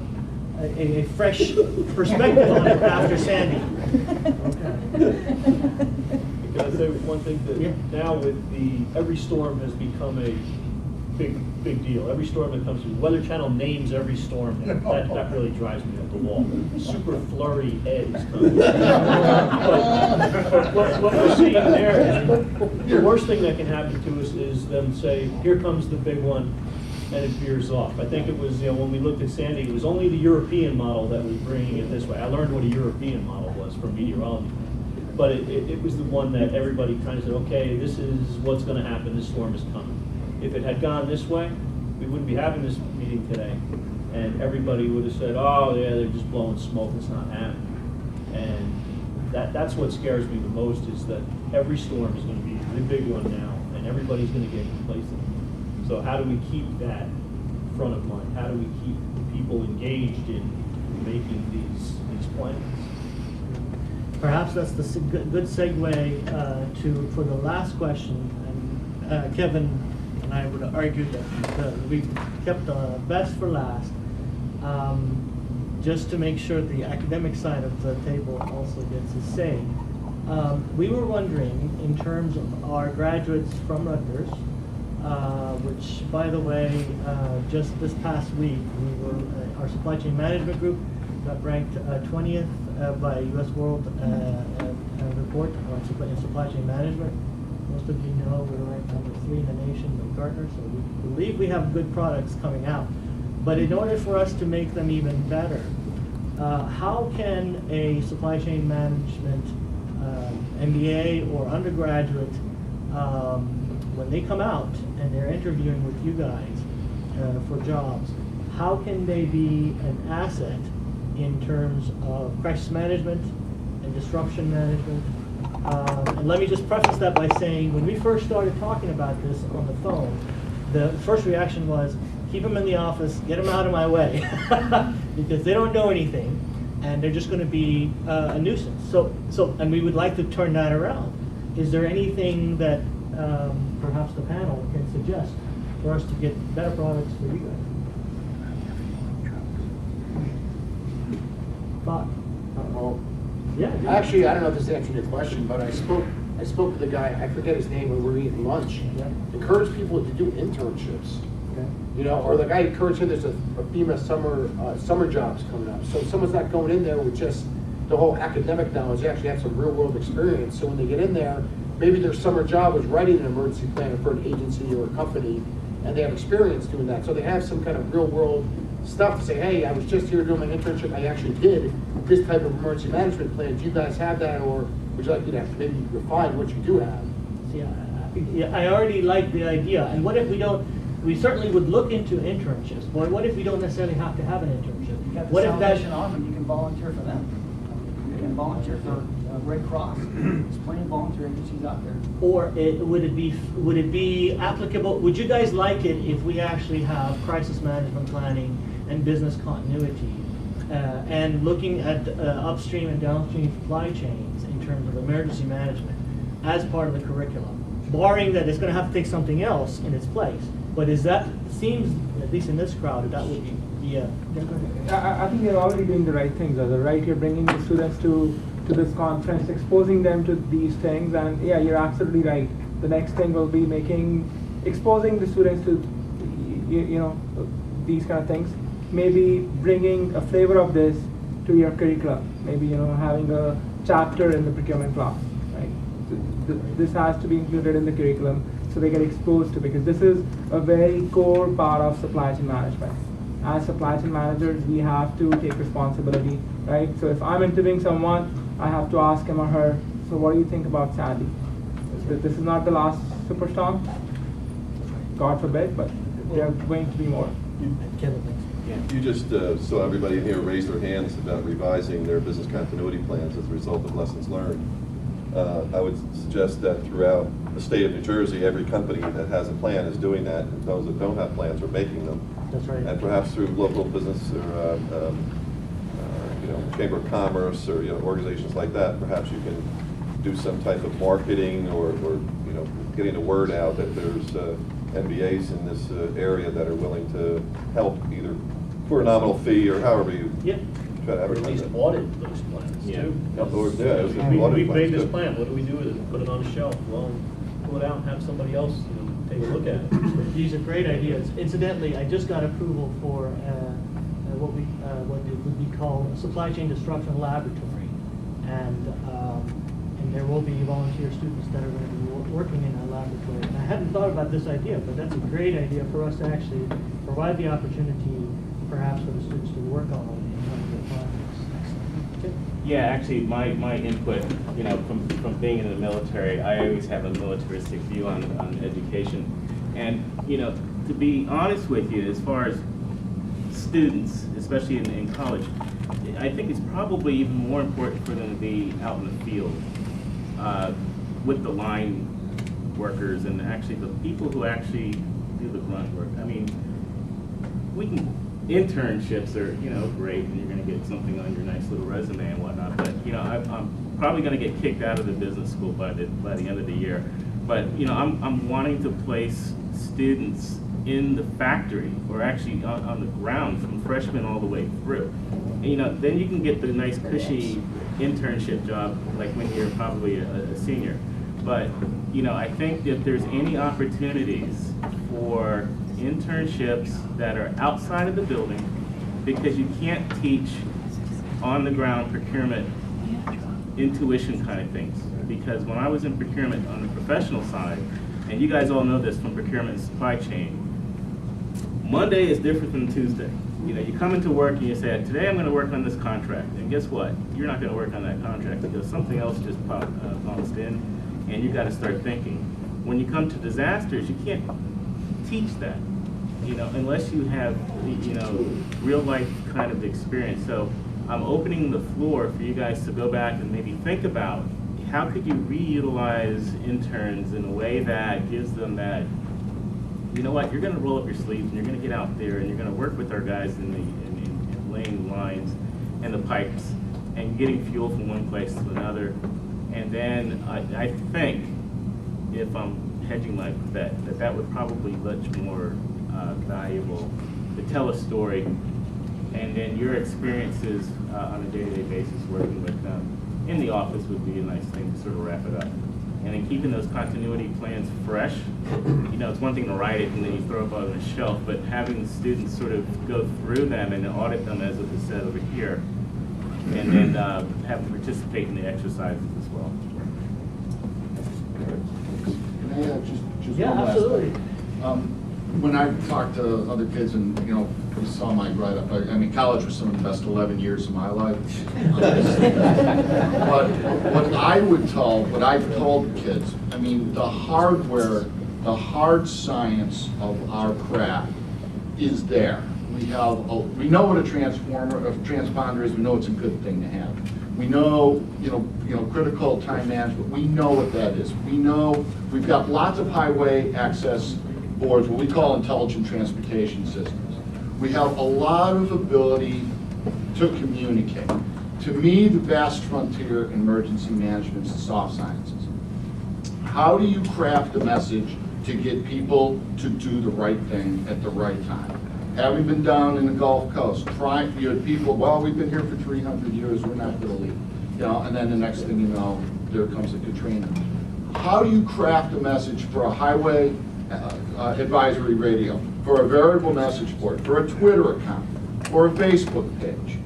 fresh perspective on it after Sandy? Can I say one thing that now with every storm has become a big deal. Every storm that comes through, Weather Channel names every storm. That really drives me up the wall. Super flurry eddies coming. But what we're seeing there is the worst thing that can happen to us is them say, here comes the big one, and it veers off. I think it was, when we looked at Sandy, it was only the European model that was bringing it this way. I learned what a European model was from meteorology. But it was the one that everybody kind of said, okay, this is what's going to happen, this storm is coming. If it had gone this way, we wouldn't be having this meeting today. And everybody would have said, oh yeah, they're just blowing smoke, it's not happening. And that's what scares me the most, is that every storm is going to be the big one now, and everybody's going to get complacent. So how do we keep that front of mind? How do we keep people engaged in making these plans? Perhaps that's the good segue for the last question. And Kevin and I would argue that we've kept the best for last, just to make sure the academic side of the table also gets a say. We were wondering, in terms of our graduates from Rutgers, which, by the way, just this past week, our supply chain management group got ranked 20th by U.S. World Report on supply chain management. Most of you know we're ranked number 3 in the nation with Gartner, so we believe we have good products coming out. But in order for us to make them even better, how can a supply chain management MBA or undergraduate, when they come out and they're interviewing with you guys for jobs, how can they be an asset in terms of crisis management and disruption management? And let me just preface that by saying, when we first started talking about this on the phone, the first reaction was, keep them in the office, get them out of my way, because they don't know anything, and they're just going to be a nuisance. So, and we would like to turn that around. Is there anything that perhaps the panel can suggest for us to get better products for you guys? Thought? Well, Yeah. actually, I don't know if this answers your question, but I spoke to the guy, I forget his name, when we were eating lunch. Yeah. Encourage people to do internships. Okay. You know, or the guy encouraged him, there's a FEMA summer jobs coming up. So someone's not going in there with just the whole academic knowledge, they actually have some real world experience. So when they get in there, maybe their summer job was writing an emergency plan for an agency or a company, and they have experience doing that. So they have some kind of real world stuff to say, hey, I was just here doing my internship, I actually did this type of emergency management plan. Do you guys have that, or would you like me to maybe refine what you do have? See, I already like the idea. And what if we don't? We certainly would look into internships. But what if we don't necessarily have to have an internship? You got the What if that? Salvation Army, you can volunteer for them. You can volunteer for Red Cross. There's plenty of volunteer agencies out there. Or would it be applicable? Would you guys like it if we actually have crisis management planning and business continuity, and looking at upstream and downstream supply chains in terms of emergency management as part of the curriculum, barring that it's going to have to take something else in its place? But seems, at least in this crowd, that would be a... I think you're already doing the right things, right? You're bringing the students to this conference, exposing them to these things, and yeah, you're absolutely right. The next thing will be exposing the students to, you know, these kind of things. Maybe bringing a flavor of this to your curriculum. Maybe, you know, having a chapter in the procurement class, right? This has to be included in the curriculum so they get exposed to, because this is a very core part of supply chain management. As supply chain managers, we have to take responsibility, right? So if I'm interviewing someone, I have to ask him or her, so what do you think about Sandy? This is not the last superstorm, God forbid, but there are going to be more. You just saw everybody in here raise their hands about revising their business continuity plans as a result of lessons learned. I would suggest that throughout the state of New Jersey, every company that has a plan is doing that, and those that don't have plans are making them. That's right. And perhaps through local business or you know, Chamber of Commerce or, you know, organizations like that, perhaps you can do some type of marketing or you know, getting the word out that there's MBAs in this area that are willing to help either for a nominal fee or however you try to Or at advertise least it. audit those plans too. We made this plan, what do we do with it? Put it on a shelf? Well, pull it out and have somebody else, you know, take a look at it. These are great ideas. Incidentally, I just got approval for what would be called a supply chain disruption laboratory, and there will be volunteer students that are going to be working in that laboratory. And I hadn't thought about this idea, but that's a great idea for us to actually provide the opportunity, perhaps, for the students to work on in one of their projects. Okay. Yeah, actually, my input, you know, from being in the military, I always have a militaristic view on education. And, you know, to be honest with you, as far as students, especially in college, I think it's probably even more important for them to be out in the field with the line workers and actually the people who actually do the grunt work. I mean, internships are, you know, great, and you're going to get something on your nice little resume and whatnot. But, you know, I'm probably going to get kicked out of the business school by the end of the year. But, you know, I'm wanting to place students in the factory, or actually on the ground, from freshman all the way through. And, you know, then you can get the nice cushy internship job, like when you're probably a senior. But I think if there's any opportunities for internships that are outside of the building, because you can't teach on-the-ground procurement intuition kind of things. Because when I was in procurement on the professional side, and you guys all know this from procurement and supply chain, Monday is different from Tuesday. You come into work and you say, today I'm going to work on this contract. And guess what? You're not going to work on that contract because something else just bounced in, and you've got to start thinking. When you come to disasters, you can't teach that, unless you have, real life kind of experience. So I'm opening the floor for you guys to go back and maybe think about how could you reutilize interns in a way that gives them that, you know what, you're going to roll up your sleeves and you're going to get out there and you're going to work with our guys in laying lines and the pipes and getting fuel from one place to another. And then I think, if I'm hedging my bet, that would probably be much more valuable to tell a story, and then your experiences on a day-to-day basis working with them in the office would be a nice thing to sort of wrap it up. And then keeping those continuity plans fresh, it's one thing to write it and then you throw it on the shelf, but having the students sort of go through them and audit them, as it was said over here, and then have them participate in the exercises as well. Can I just Yeah, one last absolutely. thing? When I talk to other kids and, you saw my write-up, college was some of the best 11 years of my life. But what I've told kids, the hardware, the hard science of our craft is there. We know what a transponder is. We know it's a good thing to have. We know, critical time management. We know what that is. We know we've got lots of highway access boards, what we call intelligent transportation systems. We have a lot of ability to communicate. To me, the vast frontier in emergency management is the soft sciences. How do you craft a message to get people to do the right thing at the right time? Having been down in the Gulf Coast, you had people, well, we've been here for 300 years, we're not going to leave. And then the next thing you know, there comes a Katrina. How do you craft a message for a highway advisory radio, for a variable message board, for a Twitter account, or a Facebook page,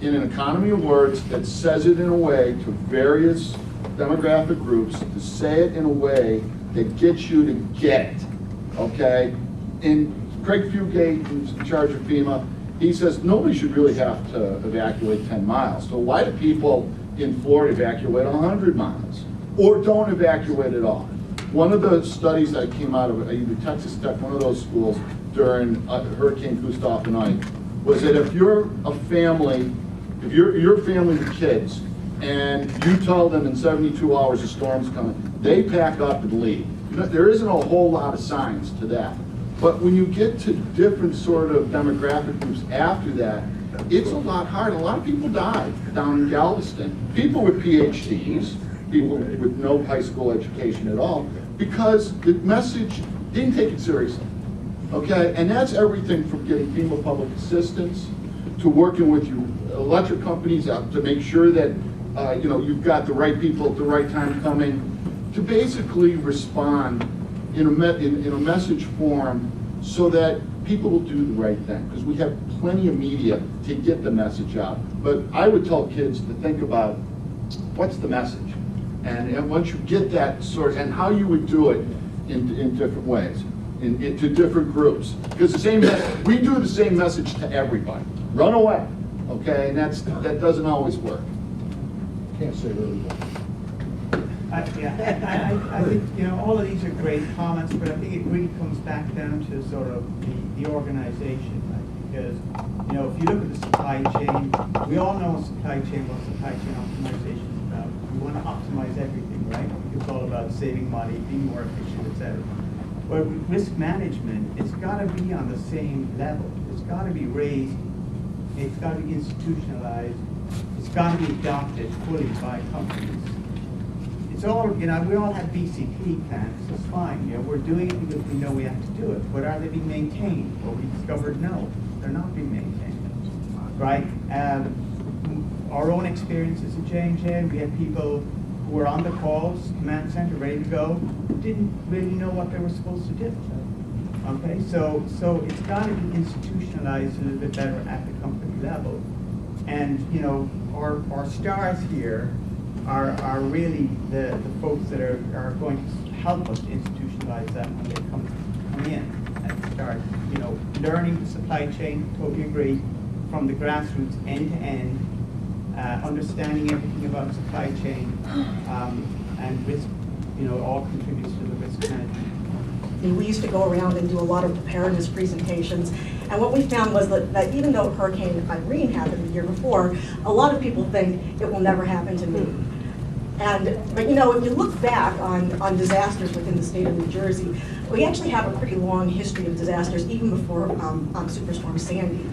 in an economy of words that says it in a way to various demographic groups, to say it in a way that gets you to get it, okay? And Craig Fugate, who's in charge of FEMA, he says nobody should really have to evacuate 10 miles. So why do people in Florida evacuate 100 miles? Or don't evacuate at all? One of the studies that came out of either Texas Tech, one of those schools, during Hurricane Gustav and Ike, was that if you're a family, if you're a family with kids, and you tell them in 72 hours a storm's coming, they pack up and leave. There isn't a whole lot of science to that. But when you get to different sort of demographic groups after that, it's a lot harder. A lot of people died down in Galveston. People with PhDs, people with no high school education at all, because the message didn't take it seriously. Okay, and that's everything from getting FEMA public assistance to working with your electric companies out to make sure that you've got the right people at the right time coming to basically respond in a message form so that people will do the right thing, because we have plenty of media to get the message out. But I would tell kids to think about what's the message, and once you get that sort, and how you would do it in different ways, into different groups, because we do the same message to everybody. Run away, okay, and that doesn't always work. Can't say really well. I think, all of these are great comments, but I think it really comes back down to sort of the organization, right? Because, if you look at the supply chain, we all know what supply chain optimization is about. We want to optimize everything, right? It's all about saving money, being more efficient, etc. But with risk management, it's got to be on the same level. It's got to be raised. It's got to be institutionalized. It's got to be adopted fully by companies. It's all, we all have BCP plans, it's fine, we're doing it because we know we have to do it, but are they being maintained? Well, we discovered no, they're not being maintained, right? Our own experiences at J&J, we had people who were on the calls, command center, ready to go, didn't really know what they were supposed to do. Okay, so it's got to be institutionalized a little bit better at the company level. And, you know, our stars here are really the folks that are going to help us institutionalize that when they come in and start, you know, learning the supply chain, totally agree, from the grassroots end to end, understanding everything about supply chain, and risk, you know, all contributes to the risk management. And we used to go around and do a lot of preparedness presentations. And what we found was that even though Hurricane Irene happened the year before, a lot of people think it will never happen to me. But you know, if you look back on disasters within the state of New Jersey, we actually have a pretty long history of disasters, even before Superstorm Sandy.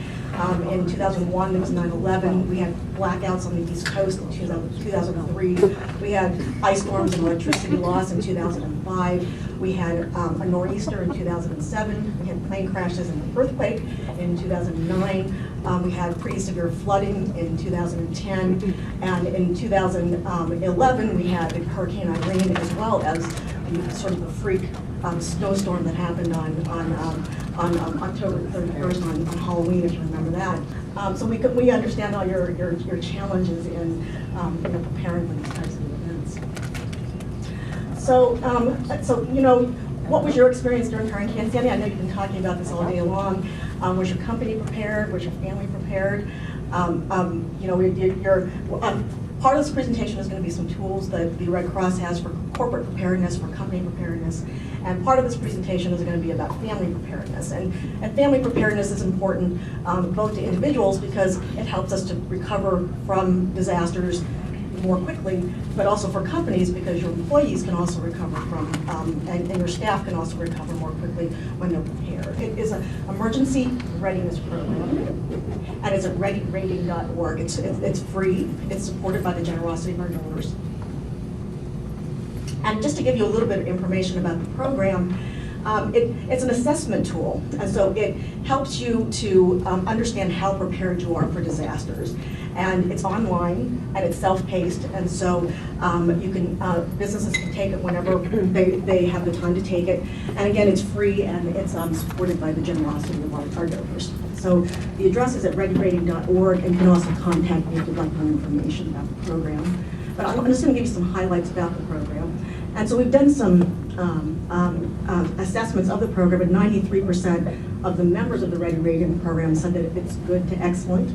In 2001, there was 9/11. We had blackouts on the East Coast in 2003. We had ice storms and electricity loss in 2005. We had a nor'easter in 2007. We had plane crashes and an earthquake in 2009. We had pretty severe flooding in 2010. And in 2011, we had Hurricane Irene, as well as sort of the freak snowstorm that happened on October 31st on Halloween, if you remember that. So we understand all your challenges in preparing for these types of events. So you know, what was your experience during Hurricane Sandy? I know you've been talking about this all day long. Was your company prepared? Was your family prepared? You know, part of this presentation is going to be some tools that the Red Cross has for corporate preparedness, for company preparedness, and part of this presentation is going to be about family preparedness. And family preparedness is important both to individuals because it helps us to recover from disasters more quickly, but also for companies because your employees can also recover from, and your staff can also recover more quickly when they're prepared. It is an emergency readiness program, and it's at readyrating.org. It's free. It's supported by the generosity of our donors. And just to give you a little bit of information about the program, it's an assessment tool, and so it helps you to understand how prepared you are for disasters. And it's online, and it's self-paced, and so you can businesses can take it whenever they have the time to take it. And again, it's free, and it's supported by the generosity of our donors. So the address is at readyrating.org, and you can also contact me if you'd like more information about the program. But I'm just going to give you some highlights about the program. And so we've done some assessments of the program, and 93% of the members of the Ready Rating program said that it's good to excellent.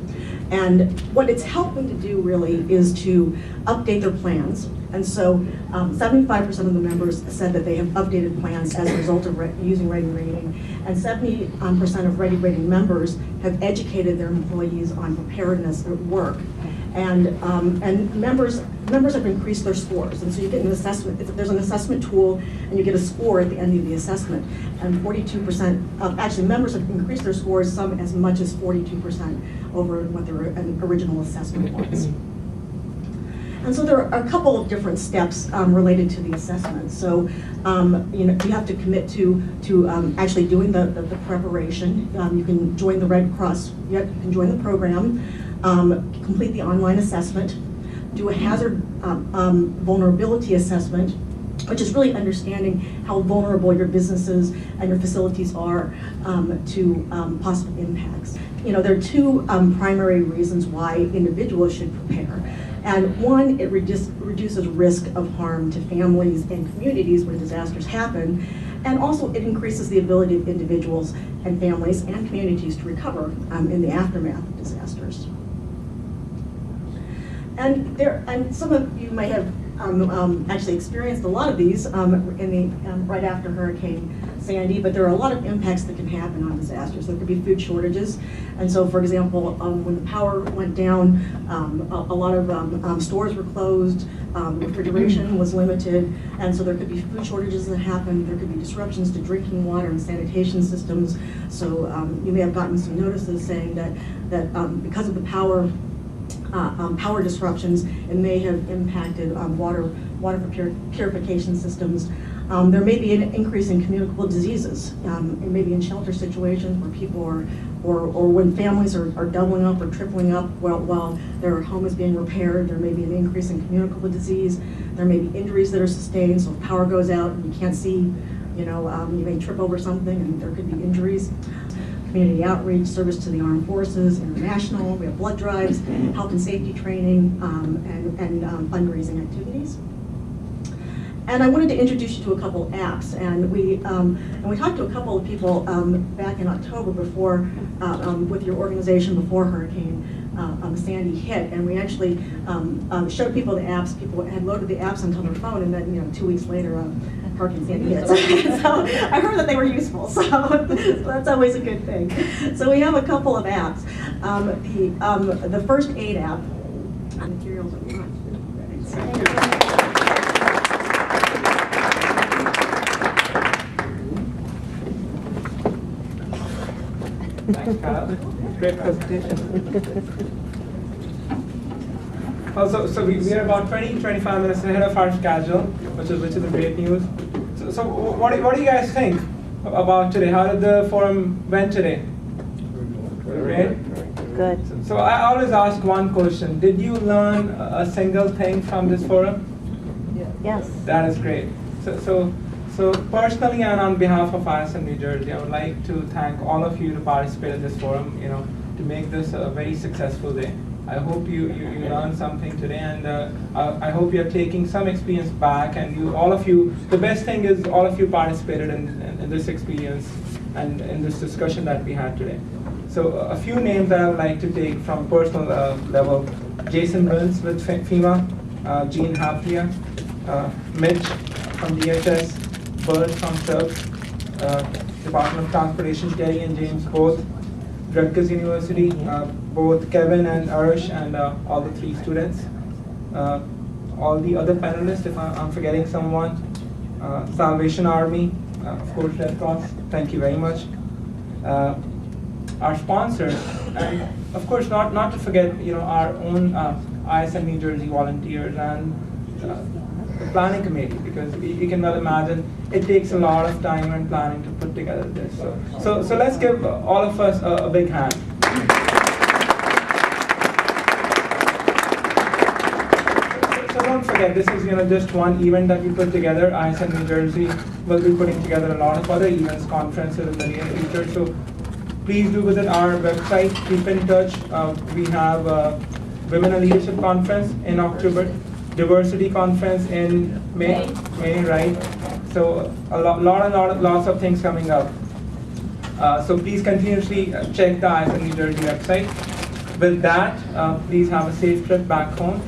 And what it's helping to do really is to update their plans. And so 75% of the members said that they have updated plans as a result of using Ready Rating. And 70% of Ready Rating members have educated their employees on preparedness at work. And members have increased their scores, and so you get an assessment. There's an assessment tool, and you get a score at the end of the assessment. And 42% of actually members have increased their scores, some as much as 42% over what their original assessment was. And so there are a couple of different steps related to the assessment. So you know, you have to commit to actually doing the preparation. You can join the Red Cross. You can join the program. Complete the online assessment, do a hazard vulnerability assessment, which is really understanding how vulnerable your businesses and your facilities are to possible impacts. You know, there are two primary reasons why individuals should prepare. And one, it reduces risk of harm to families and communities when disasters happen. And also it increases the ability of individuals and families and communities to recover in the aftermath of disasters. And some of you may have actually experienced a lot of these right after Hurricane Sandy, but there are a lot of impacts that can happen on disasters. There could be food shortages, and so, for example, when the power went down, a lot of stores were closed, refrigeration was limited, and so there could be food shortages that happen. There could be disruptions to drinking water and sanitation systems. So you may have gotten some notices saying that because of the power disruptions, it may have impacted water purification systems. There may be an increase in communicable diseases, and maybe in shelter situations where people are, or when families are doubling up or tripling up while their home is being repaired. There may be an increase in communicable disease. There may be injuries that are sustained, so if power goes out and you can't see, you may trip over something and there could be injuries. Community outreach, service to the armed forces, international, we have blood drives, health and safety training, and fundraising activities. And I wanted to introduce you to a couple apps, and we talked to a couple of people back in October before, with your organization before Hurricane Sandy hit, and we actually showed people the apps. People had loaded the apps onto their phone, and then 2 weeks later, Hurricane Sandy hit. So I heard that they were useful, so that's always a good thing. So we have a couple of apps. The first aid app. Materials are Thanks, Kyle. Great presentation. So we are about 20-25 minutes ahead of our schedule, which is a great news. So what do you guys think about today? How did the forum went today? Great. Good. So I always ask one question: did you learn a single thing from this forum? Yes. That is great. So personally and on behalf of ISM New Jersey, I would like to thank all of you to participate in this forum, to make this a very successful day. I hope you learned something today, and I hope you're taking some experience back, and all of you, the best thing is all of you participated in this experience and in this discussion that we had today. So a few names that I would like to take from personal level: Jason Wills with FEMA, Jean Haplia, Mitch from DHS, Bert from SERP, Department of Transportation, Terry and James both, Rutgers University, both Kevin and Arsh, and all the 3 students. All the other panelists, if I'm forgetting someone, Salvation Army, of course Red Cross, thank you very much. Our sponsors, and of course not to forget our own ISM New Jersey volunteers and the planning committee, because you can well imagine it takes a lot of time and planning to put together this. So let's give all of us a big hand. So don't forget, this is just one event that we put together. ISM New Jersey will be putting together a lot of other events, conferences in the near future. So please do visit our website, keep in touch. We have a Women in Leadership Conference in October, Diversity Conference in May, right? So lots of things coming up. So please continuously check the ISM New Jersey website. With that, please have a safe trip back home.